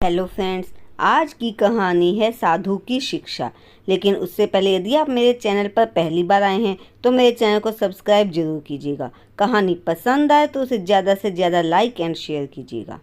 Hello friends, आज की कहानी है साधु की शिक्षा। लेकिन उससे पहले यदि आप मेरे चैनल पर पहली बार आए हैं तो मेरे चैनल को सब्सक्राइब जरूर कीजिएगा। कहानी पसंद आए तो उसे ज़्यादा से ज़्यादा लाइक एंड शेयर कीजिएगा।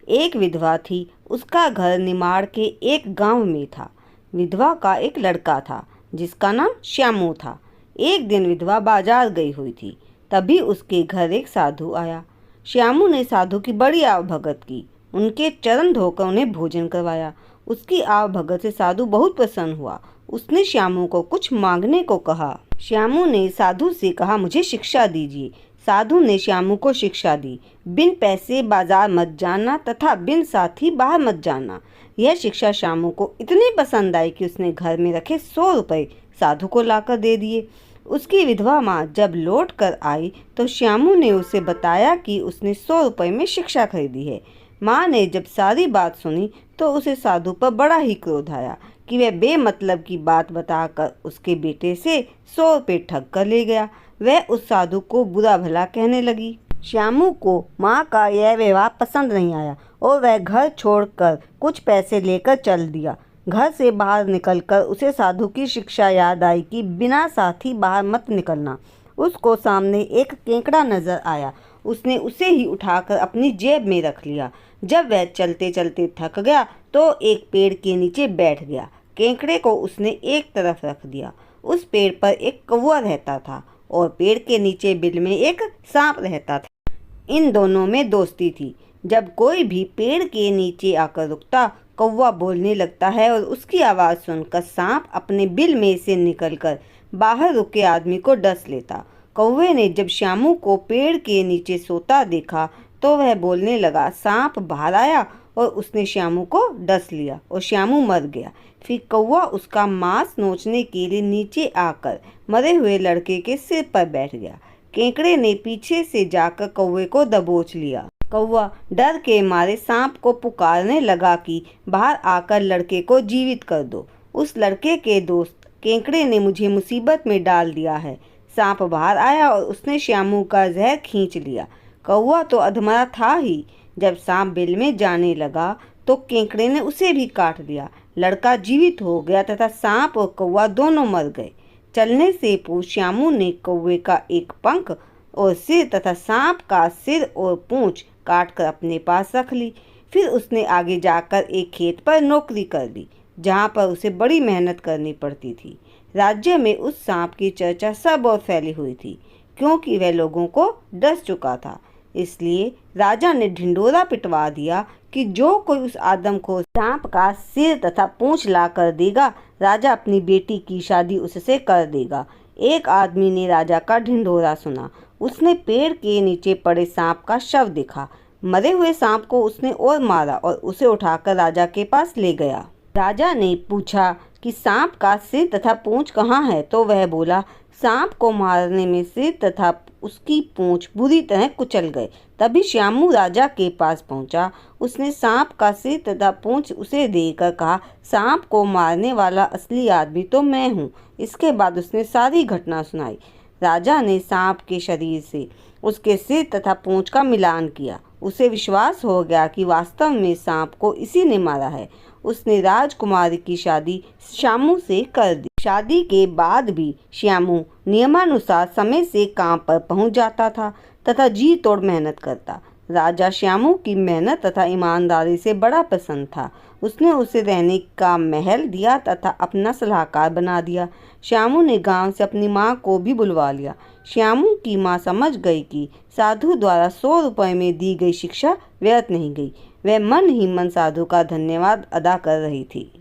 एक विधवा थी, उसका घर निमाड़ के एक गांव में था। विधवा का एक लड़का था जिसका नाम श्यामू था। एक दिन विधवा बाजार गई हुई थी, तभी उसके घर एक साधु आया। श्यामू ने साधु की बड़ी आवभगत की, उनके चरण धोकर उन्हें भोजन करवाया। उसकी आवभगत से साधु बहुत प्रसन्न हुआ। उसने श्यामू को कुछ मांगने को कहा। श्यामू ने साधु से कहा, मुझे शिक्षा दीजिए। साधु ने श्यामू को शिक्षा दी, बिन पैसे बाजार मत जाना तथा बिन साथी बाहर मत जाना। यह शिक्षा श्यामू को इतनी पसंद आई कि उसने घर में रखे 100 रुपये साधु को लाकर दे दिए। उसकी विधवा माँ जब लौट कर आई तो श्यामू ने उसे बताया कि उसने 100 रुपये में शिक्षा खरीदी है। माँ ने जब सारी बात सुनी तो उसे साधु पर बड़ा ही क्रोध आया कि वह बेमतलब की बात बताकर उसके बेटे से 100 रुपये ठग कर ले गया। वह उस साधु को बुरा भला कहने लगी। श्यामू को माँ का यह व्यवहार पसंद नहीं आया और वह घर छोड़कर कुछ पैसे लेकर चल दिया। घर से बाहर निकलकर उसे साधु की शिक्षा याद आई कि बिना साथी बाहर मत निकलना। उसको सामने एक केकड़ा नजर आया। उसने उसे ही उठाकर अपनी जेब में रख लिया। जब वह चलते चलते थक गया तो एक पेड़ के नीचे बैठ गया। केकड़े को उसने एक तरफ रख दिया। उस पेड़ पर एक कौवा रहता था और पेड़ के नीचे बिल में एक सांप रहता था। इन दोनों में दोस्ती थी। जब कोई भी पेड़ के नीचे आकर रुकता, कौवा बोलने लगता है और उसकी आवाज़ सुनकर सांप अपने बिल में से निकलकर बाहर रुके आदमी को डस लेता। कौवे ने जब श्यामू को पेड़ के नीचे सोता देखा तो वह बोलने लगा। सांप बाहर आया और उसने श्यामू को डस लिया और श्यामू मर गया। फिर कौवा उसका मांस नोचने के लिए नीचे आकर मरे हुए लड़के के सिर पर बैठ गया। केकड़े ने पीछे से जाकर कौवे को दबोच लिया। कौवा डर के मारे सांप को पुकारने लगा कि बाहर आकर लड़के को जीवित कर दो। उस लड़के के दोस्त केकड़े ने मुझे मुसीबत में डाल दिया है। सांप बाहर आया और उसने श्यामू का जहर खींच लिया। कौवा तो अधमरा था ही। जब सांप बिल में जाने लगा तो केकड़े ने उसे भी काट दिया। लड़का जीवित हो गया तथा सांप और कौवा दोनों मर गए। चलने से पूर्व श्यामू ने कौवे का एक पंख और सिर तथा सांप का सिर और पूंछ काटकर अपने पास रख ली। फिर उसने आगे जाकर एक खेत पर नौकरी कर ली, जहाँ पर उसे बड़ी मेहनत करनी पड़ती थी। राज्य में उस सांप की चर्चा सब और फैली हुई थी, क्योंकि वह लोगों को डस चुका था। इसलिए राजा ने ढिंडोरा पिटवा दिया कि जो कोई उस आदमखोर सांप का सिर तथा पूंछ ला कर देगा, राजा अपनी बेटी की शादी उससे कर देगा। एक आदमी ने राजा का ढिंडोरा सुना। उसने पेड़ के नीचे पड़े सांप का शव देखा। मरे हुए सांप को उसने और मारा और उसे उठाकर राजा के पास ले गया। राजा ने पूछा कि सांप का सिर तथा पूंछ कहाँ है, तो वह बोला, सांप को मारने में सिर तथा उसकी पूंछ बुरी तरह कुचल गए। तभी श्यामू राजा के पास पहुंचा। उसने सांप का सिर तथा पूंछ उसे देकर कहा, सांप को मारने वाला असली आदमी तो मैं हूँ। इसके बाद उसने सारी घटना सुनाई। राजा ने सांप के शरीर से उसके सिर तथा पूंछ का मिलान किया। उसे विश्वास हो गया कि वास्तव में सांप को इसी ने मारा है। उसने राजकुमारी की शादी श्यामू से कर दी। शादी के बाद भी श्यामू नियमानुसार समय से काम पर पहुंच जाता था तथा जी तोड़ मेहनत करता। राजा श्यामू की मेहनत तथा ईमानदारी से बड़ा प्रसन्न था। उसने उसे रहने का महल दिया तथा अपना सलाहकार बना दिया। श्यामू ने गांव से अपनी माँ को भी बुलवा लिया। श्यामू की माँ समझ गई कि साधु द्वारा 100 रुपये में दी गई शिक्षा व्यर्थ नहीं गई। वह मन ही मन साधु का धन्यवाद अदा कर रही थी।